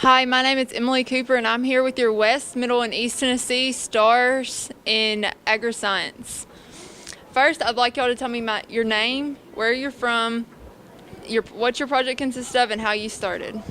Hi, my name is Emily Cooper, and I'm here with your West, Middle, and East Tennessee stars in Agriscience. First, I'd like y'all to tell me your name, where you're from, what your project consists of, and how you started.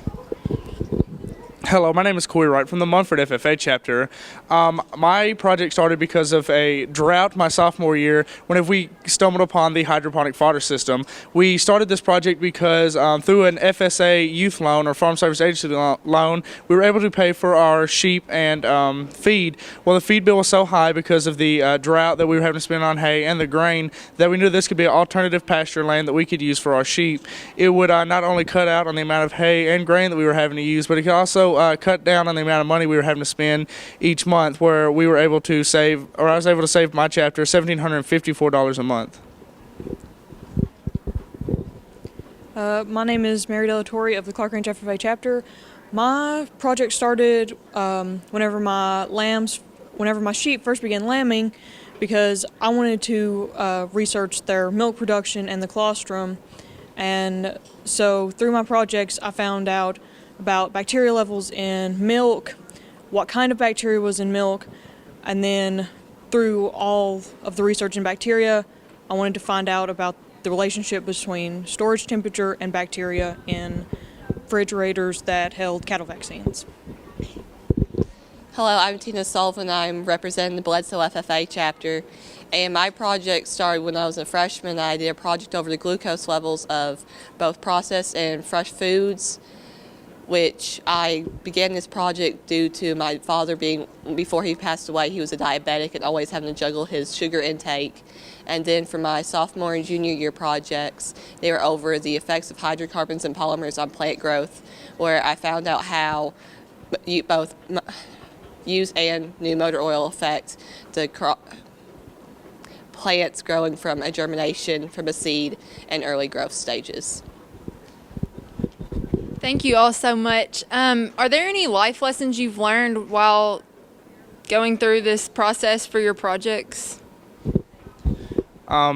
Hello, my name is Corey Wright from the Munford FFA chapter. My project started because of a drought my sophomore year whenever we stumbled upon the hydroponic fodder system. We started this project because through an FSA youth loan or Farm Service Agency loan, we were able to pay for our sheep and feed. Well, the feed bill was so high because of the drought that we were having to spend on hay and the grain that we knew this could be an alternative pasture land that we could use for our sheep. It would not only cut out on the amount of hay and grain that we were having to use, but it could also cut down on the amount of money we were having to spend each month, where we were able to save, or I was able to save my chapter $1,754 a month. My name is Mary Delatorre of the Clark Range FFA chapter. My project started whenever my sheep first began lambing, because I wanted to research their milk production and the colostrum. And so through my projects, I found out about bacteria levels in milk, what kind of bacteria was in milk, and then through all of the research in bacteria, I wanted to find out about the relationship between storage temperature and bacteria in refrigerators that held cattle vaccines. Hello, I'm Tina Sullivan. I'm representing the Bledsoe FFA chapter, and my project started when I was a freshman. I did a project over the glucose levels of both processed and fresh foods, which I began this project due to my father before he passed away, he was a diabetic and always having to juggle his sugar intake. And then for my sophomore and junior year projects, they were over the effects of hydrocarbons and polymers on plant growth, where I found out how both use and new motor oil affect the plants growing from a germination, from a seed, and early growth stages. Thank you all so much. Are there any life lessons you've learned while going through this process for your projects?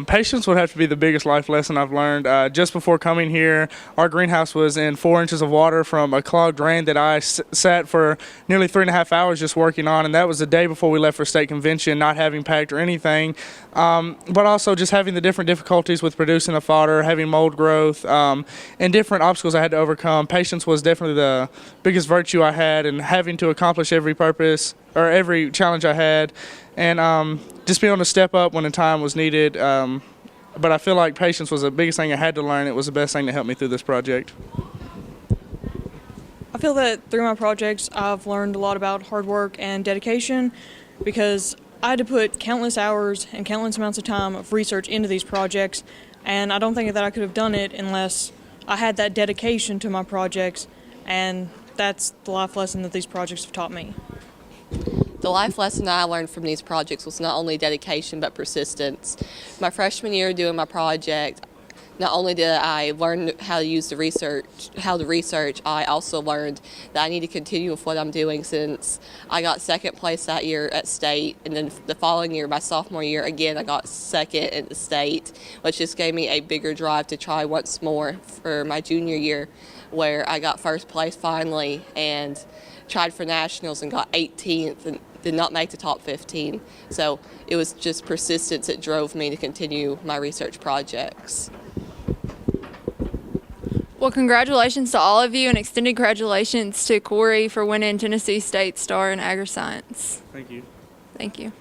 Patience would have to be the biggest life lesson I've learned. Just before coming here, our greenhouse was in 4 inches of water from a clogged drain that I sat for nearly 3.5 hours just working on, and that was the day before we left for state convention, not having packed or anything. But also just having the different difficulties with producing a fodder, having mold growth, and different obstacles I had to overcome. Patience was definitely the biggest virtue I had, and having to accomplish every purpose or every challenge I had, and just being able to step up when the time was needed. But I feel like patience was the biggest thing I had to learn. It was the best thing to help me through this project. I feel that through my projects, I've learned a lot about hard work and dedication, because I had to put countless hours and countless amounts of time of research into these projects, and I don't think that I could have done it unless I had that dedication to my projects, and that's the life lesson that these projects have taught me. The life lesson I learned from these projects was not only dedication but persistence. My freshman year doing my project, not only did I learn how to research, I also learned that I need to continue with what I'm doing, since I got second place that year at state, and then the following year, my sophomore year, again I got second at the state, which just gave me a bigger drive to try once more for my junior year, where I got first place finally and tried for nationals and got 18th and did not make the top 15. So it was just persistence that drove me to continue my research projects. Well, congratulations to all of you, and extended congratulations to Corey for winning Tennessee State Star in Agriscience. Thank you. Thank you.